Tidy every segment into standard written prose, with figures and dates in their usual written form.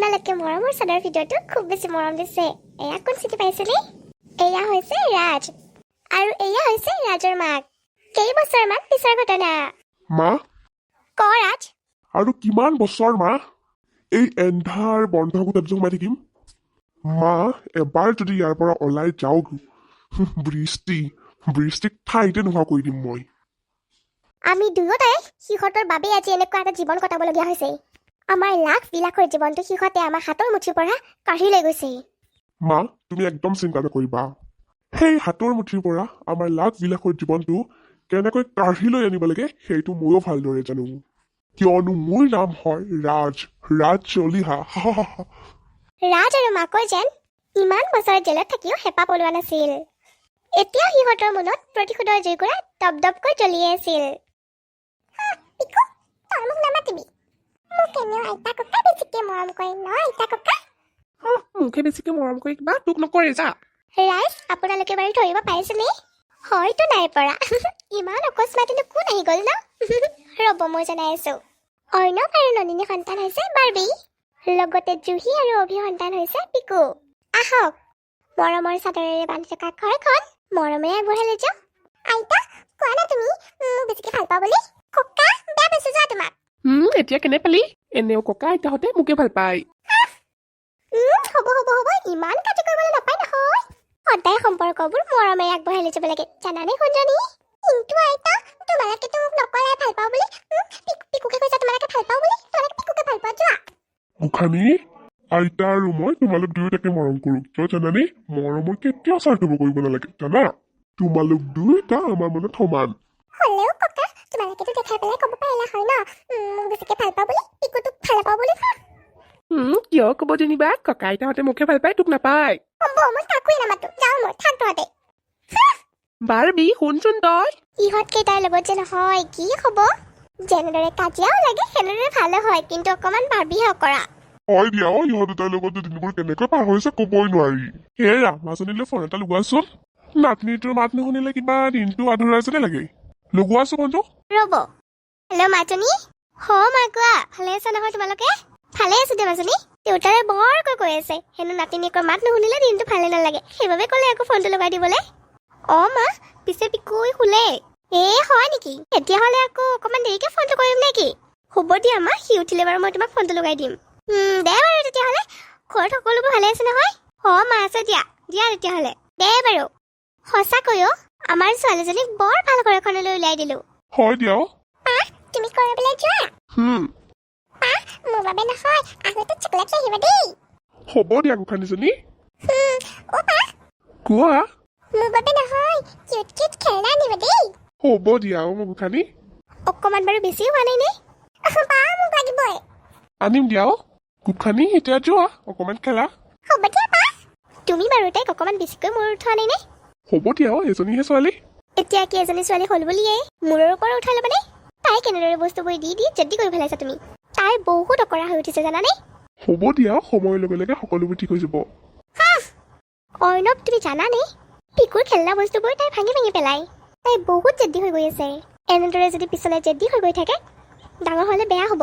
আপোনালোকে মৰমৰ চাদৰ ভিডিঅ'টো খুব বেছি মৰম দিছে। এয়া কোন চিটি পাইছেনে? এয়া হৈছে ৰাজ আৰু এয়া হৈছে ৰাজৰ মাক। কেইবছৰমান পিছৰ ঘটনা। মা ক ৰাজ। আৰু কিমান বছৰ মা এই এন্ধাৰ বন্ধ কোঠাত সোমাই থাকিম? মা এবাৰ যদি ইয়াৰ পৰা ওলাই যাওঁ বৃষ্টিক ঠাইতে নোহোৱা কৰি দিম মই। আমি দুয়োটাই সিহঁতৰ বাবে আজি এনেকুৱা এটা জীৱন কটাবলগীয়া হৈছে। আমাৰ লাখ বিলাখৰ জীৱনটো সিহঁতে আমাৰ হাতৰ মুঠিৰ পৰা কাঢ়ি লৈ গৈছে। মা তুমি একদম চিন্তা নকৰিবা। সেই হাতৰ মুঠিৰ পৰা আমাৰ লাখ বিলাসৰ জীৱনটো কেনেকৈ কাঢ়ি লৈ আনিব লাগে সেইটো ময়ো ভালদৰে জানো, কিয়নো মোৰ নাম হয় ৰাজ চলিহা। ৰাজ আৰু মাকৈ যেন ইমান বছৰ জেলত থাকিও হেঁপাহ পলোৱা নাছিল। এতিয়া সিহঁতৰ মনত প্ৰতিশোধৰ জুইকুৰা দপদপকৈ জ্বলিয়ে আছিল। মোক নামাতিবি। মোক এনেও আইতা ককা বেছিকে মৰম কৰে ন? আইতা ককা মুখে বেছিকে মৰম কৰি কিবা তোক নকৰে যা। ৰাইজ আপোনালোকে বাৰু ধৰিব পাৰিছেনে? হয়তো নাই পৰা। ইমান অকস্মাতেনো কোন আহি গ'ল ন? ৰ'ব মই জনাই আছো। অৰ্ণৱ আৰু নন্দিনী সন্তান হৈছে বাৰ্বি, লগতে জুহি আৰু অভি সন্তান হৈছে পিকু। আহক মৰমৰ চাদৰেৰে বান্ধি থকা ঘৰখন মৰমেৰে আগবঢ়াই লৈ যাওঁ। আইতা কোৱা না তুমি মোক বেছিকে ভাল পাওঁ বুলি? ককা বেয়া পাইছো যোৱা তোমাক। এতিয়া কেনে পালি? এনেও ককা আইতাহঁতে মোকে ভাল পায়। হ'ব ইমান কাটি কৰিবলৈ নাপায় নহয়। সদায় সম্পৰ্কবোৰ মৰমেৰে আগবঢ়াই লৈ যাব লাগে জানানে সুন্দৰী? কিন্তু আইতা তোমালোকেতো মোক নকলাই ভাল পাওঁ বুলি। পিকুকে কৈছা তোমালোকে ভাল পাওঁ বুলি। তোমালোকে পিকুকে ভাল পোৱা যোৱা। গোখানী আইতা আৰু মই তোমালোক দুয়োটাকে মৰম কৰো, কিয় জানানে? মৰমৰ কেতিয়াও স্বাৰ্থপ কৰিব নালাগে জানা। তোমালোক দুয়োটা আমাৰ মনত সমান। হ'লেও ককা তোমালোকেতো দেখাই পেলাই ক'ব পাৰিলা হয় ন মোক বেছিকে ভাল পাওঁ বুলি, পিকুটোক ভাল পাওঁ বুলি। কিয় ক'ব যেনিবা ককা আইতাহঁতে মোকে ভাল পায় তোক নাপায়। হ'ব মই কাকোৱে নামাতো, যাওঁ মই, থাক তহঁতে। বাৰ্বি শুনচোন তই। ইহঁত কেইটাৰ লগত যে নহয় কি হ'ব? যেনেদৰে কাজিয়াও লাগে সেনেদৰে ভালো হয়, কিন্তু অকণমান বাৰ্বিহে অকৰা। হয় দিয়া ইহঁত দুটাৰ লগত দিনবোৰ কেনেকৈ পাৰ হৈছে ক'বই নোৱাৰি। সেয়া মাজনীলৈ ফোন এটা লগোৱাচোন। নাতনিটোৰ মাত নুশুনিলে কিবা দিনটো আধৰুৱা যেনে লাগে। লগোৱাচোন ফোনটো। ৰ'ব। হেল্ল' মাজনী। মা কোৱা, ভালে আছা নহয় তোমালোকে? ভালে আছো দে মাজনী। দেউতাৰে বৰকৈ কৈ আছে হেনো নাতিনীয়েকৰ মাত নুশুনিলে দিনটো ভালে নালাগে, সেইবাবে ক'লে আকৌ ফোনটো লগাই দিবলৈ। মা পিছে পিকুই শুলে? হয় নেকি? তেতিয়াহ'লে আকৌ অকণমান দেৰিকে ফোনটো কৰিম নেকি? হ'ব দিয়া মা, সি উঠিলে বাৰু মই তোমাক ফোনটো লগাই দিম। দে বাৰু তেতিয়াহ'লে। ঘৰত সকলোবোৰ ভালে আছে নহয়? মা আছে দিয়া তেতিয়াহ'লে। দে বাৰু। সঁচাকৈ আমাৰ ছোৱালীজনীক বৰ ভাল ঘৰ এখনলৈ উলিয়াই দিলো। হয় দিয়া তুমি কৰিবলৈ যোৱা। মোৰ বাবে নহয়, আগতে চকলেট লৈ আহিবা দেই। হ'ব দিয়া গোখানীজনী। পা কোৱা। মোৰ বাবে নহয়, কিউট কিউট খেলনা আনিবা দেই। হ'ব দিয়া মোৰ গোখানী। অকণমান বাৰু বেছি হোৱা নাই নে? পা মোক লাগিবই। আনিম দিয়া গোখানী, এতিয়া যোৱা অকণমান খেলা। হ'ব দিয়া পা। তুমি বাৰু তাইক অকণমান বেছিকৈ মূৰ উঠোৱা নাই নে? হ'ব দিয়া এজনীহে ছোৱালী। এতিয়া কি এজনী ছোৱালী হ'ল বুলিয়ে মূৰৰ ওপৰত উঠাই ল'বানে? তাই কেনেদৰে বস্তুবোৰ দি জেদি কৰি পেলাইছা তুমি। তাই বহুত অকৰা হৈ উঠিছে জানানে? হ'ব দিয়া সময়ৰ লগে লগে সকলোবোৰ ঠিক হৈ যাব। অৰ্ণৱ তুমি জানানে? পিকুৰ খেলনা বস্তুবোৰ তাই ভাঙি পেলাই। তাই বহুত জেদি হৈ গৈ আছে। এনেদৰে যদি পিছলৈ জেদি হৈ গৈ থাকে ডাঙৰ হ'লে বেয়া হ'ব।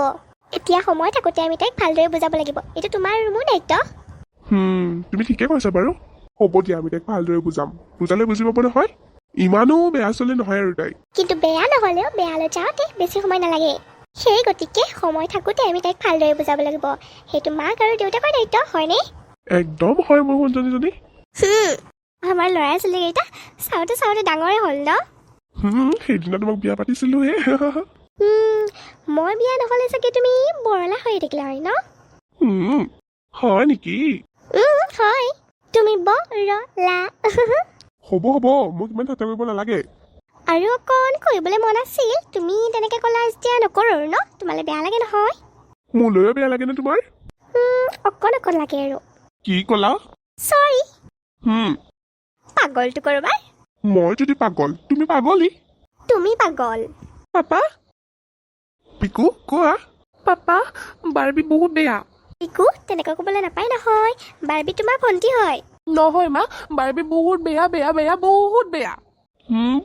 এতিয়া সময় থাকোঁতে আমি তাইক ভালদৰে বুজাব লাগিব। এইটো তোমাৰ আৰু মোৰ দায়িত্ব। তুমি ঠিকে কৈছা বাৰু। হ'ব দিয়া আমি তাইক ভালদৰে বুজাম। বুজালে বুজি পাব নহয়। ইমানো বেয়া ছোৱালী নহয় আৰু তাই। কিন্তু বেয়া নহ'লেও বেয়ালৈ যাওঁতে বেছি সময় নালাগে। সেই গতিকে সময় থাকোঁতে আমি তাইক ভালদৰে বুজাব লাগিব। সেইটো মাক আৰু দেউতাকৰ দায়িত্ব হয়নে? একদম হয় মোৰ সোণজনীজনী। আমাৰ ল'ৰা ছোৱালীকেইটা চাওঁতে ডাঙৰে হ'ল ন? সেইদিনা তোমাক বিয়া পাতিছিলোহে। মই বিয়া নহ'লে চাগে তুমি বৰলা হৈ থাকিলা হয় ন? হয় নেকি? হয়, তুমি বৰলা। হ'ব মোক ইমান ঠাট্টা কৰিব নালাগে। আৰু অকণ কৰিবলৈ মন আছিল, তুমি তেনেকৈ ক'লা যেতিয়া নকৰোঁ আৰু ন? তোমালৈ বেয়া লাগে নহয়? মোলৈও বেয়া লাগে নে তোমাৰ? অকণ লাগে আৰু। কি ক'লা? চৰি। পাগলটো কৰবাৰ। মই যদি পাগল তুমি পাগলী। তুমি পাগল। পাপা পিকু কোৱা। পাপা বাৰ্বি বহুত বেয়া। পিকু তেনেকৈ ক'বলৈ নাপায় নহয়, বাৰ্বি তোমাৰ ভণ্টি হয়। নহয় মা, বাৰ্বি বহুত বেয়া বহুত বেয়া।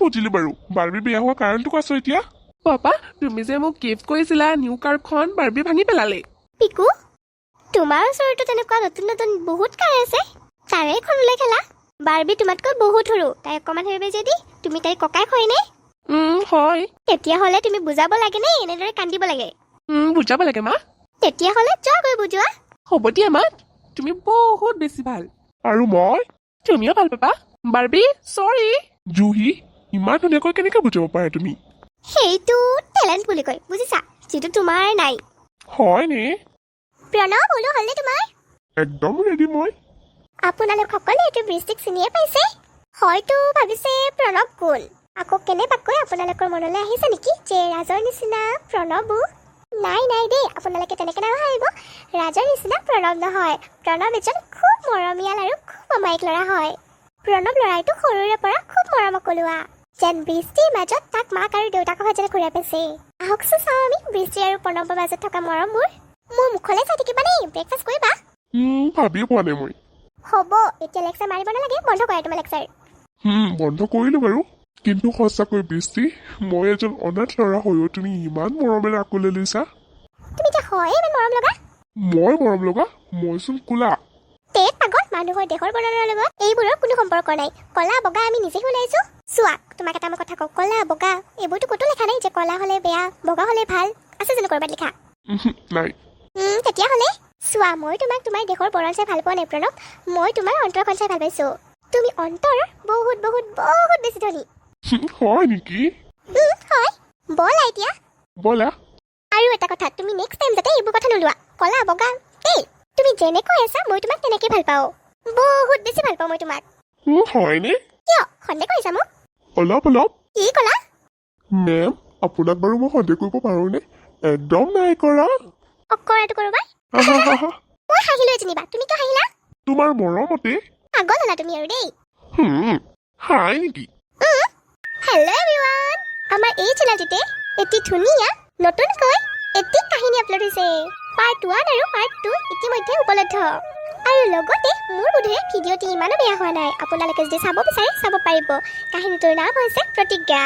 বুজিলো বাৰু। বাৰ্বি বেয়া হোৱা কাৰণটো কোৱাচোন এতিয়া। পাপা তুমি যে মোক গিফ্ট কৰিছিলা নিউ কাৰখন, বাৰ্বি ভাঙি পেলালে। পিকু তোমাৰ ওচৰতো তেনেকুৱা নতুন নতুন বহুত কাৰ আছে তাৰে এখন ওলাই খেলা বাৰ্বি তোমাতকৈ বহুত সৰু তাই অকণমান ভাবিবে যদি তুমি তাইৰ ককাই হয়নে হয় তেতিয়াহ'লে তুমি বুজাব লাগে নে এনেদৰে কান্দিব লাগে বুজাব লাগে মা তেতিয়াহ'লে যোৱা গৈ বুজোৱা হ'ব দিয়া মা তুমি বহুত বেছি ভাল আৰু মই তুমিও ভাল পাবা বাৰ্বি চৰি জুহি ইমান ধুনীয়াকৈ কেনেকৈ বুজাব পাৰে তুমি সেইটো টেলেণ্ট বুলি কয় বুজিছা যিটো তোমাৰ নাই হয়নে প্ৰণৱ বোলো হ'লনে তোমাৰ একদম ৰেডি মই আপোনালোক সকলোৱে এইটো বৃষ্টিক চিনিয়ে পাইছে হয়তো ভাবিছে প্ৰণৱ কোন আকৌ কেনেবাকৈ আপোনালোকৰ মনলৈ আহিছে নেকি যে ৰাজৰ নিচিনা প্ৰণৱো নাই নাই দেই আপোনালোকে তেনেকৈ নাভাবিব ৰাজৰ নিচিনা প্ৰণৱ নহয় প্ৰণৱ এজন খুব মৰমীয়াল আৰু খুব অমায়িক ল'ৰা হয় প্ৰণৱ ল'ৰাইটো সৰুৰে পৰা খুব মৰমকলোৱা যেন বৃষ্টিৰ মাজত তাক মাক আৰু দেউতাকৰ সৈতে ঘূৰাই পাইছে আহকচোন চাওঁ আমি বৃষ্টি আৰু প্ৰণৱৰ মাজত থকা মৰমবোৰ মোৰ মুখলৈ চাই থাকিবা দেই ব্ৰেকফাষ্ট কৰিবা ভাবিয়ে পোৱা নাই মই হ'ব এতিয়া লেকচাৰ মাৰিব নালাগে বন্ধ কৰা তোমাৰ লেকচাৰ বন্ধ কৰিলো বাৰু কিন্তু সঁচাকৈ বৃষ্টি মই এজন অনাথ ল'ৰা হৈও তুমি ইমান মৰমেৰে আঁকোৱালি লৈছা তুমি এতিয়া হয় ইমান মৰম লগা মই মৰম লগা মইচোন কোলা তেজ পাগল মানুহৰ দেহৰ বৰ্ণনাৰ লগত এইবোৰৰ কোনো সম্পৰ্ক নাই কলা বগা আমি নিজে শুনাইছো চোৱা তোমাক এটা মই কথা কওঁ কলা বগা এইবোৰতো ক'তো লেখা নাই যে কলা হ'লে বেয়া বগা হ'লে ভাল আছে জানো ক'ৰবাত লিখা নাই তেতিয়াহ'লে চোৱা মই তোমাক তোমাৰ দেহৰ বৰণ চাই ভাল পোৱা নাই প্ৰণৱ মই তোমাৰ অন্তৰখন চাই ভাল পাইছো তুমি অন্তৰ বহুত বহুত বহুত বেছি ধনী হয় নেকি হয় ব'লা এতিয়া ব'লা আৰু এটা কথা তুমি নেক্সট টাইম যাতে এইবোৰ কথা নোলোৱা কলা বগা দেই তুমি যেনেকৈ আছা মই তোমাক তেনেকৈ ভাল পাওঁ বহুত বেছি ভাল পাওঁ মই তোমাক হয়নে কিয় সন্দেহ কৰিছা মোক অলপ অলপ কি ক'লা মেম আপোনাক বাৰু মই সন্দেহ কৰিব পাৰোঁনে একদম নাই কৰা অকৰাটো কৰোবা মই হাঁহিলো যেনিবা তুমি কিয় হাঁহিলা তোমাৰ মৰমতে পাগল হ'লা তুমি আৰু দেই হাই নেকি হেল্ল' এভৰিৱান আমাৰ এই চেনেলটিতে এটি ধুনীয়া নতুনকৈ এটি কাহিনী আপলোড হৈছে পাৰ্ট 1 আৰু পাৰ্ট 2 ইতিমধ্যে উপলব্ধ আৰু লগতে মোৰ বোধেৰে ভিডিঅ'টি ইমানো বেয়া হোৱা নাই আপোনালোকে যদি চাব বিচাৰে চাব পাৰিব কাহিনীটোৰ নাম হৈছে প্ৰতিজ্ঞা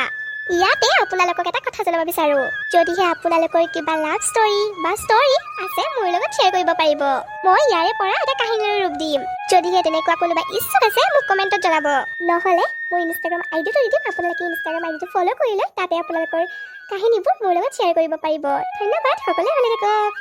ইয়াতে আপোনালোকক এটা কথা জনাব বিচাৰোঁ যদিহে আপোনালোকৰ কিবা লাভ ষ্টৰী বা ষ্টৰী আছে মোৰ লগত শ্বেয়াৰ কৰিব পাৰিব মই ইয়াৰে পৰা এটা কাহিনীৰ ৰূপ দিম যদিহে তেনেকুৱা কোনোবা ইচ্ছুক আছে মোক কমেণ্টত জনাব নহ'লে মোৰ ইনষ্টাগ্ৰাম আইডিটো দি দিম আপোনালোকে ইনষ্টাগ্ৰাম আইডিটো ফ'ল' কৰিলে তাতে আপোনালোকৰ কাহিনীবোৰ মোৰ লগত শ্বেয়াৰ কৰিব পাৰিব ধন্যবাদ সকলোৱে ভালে থাকক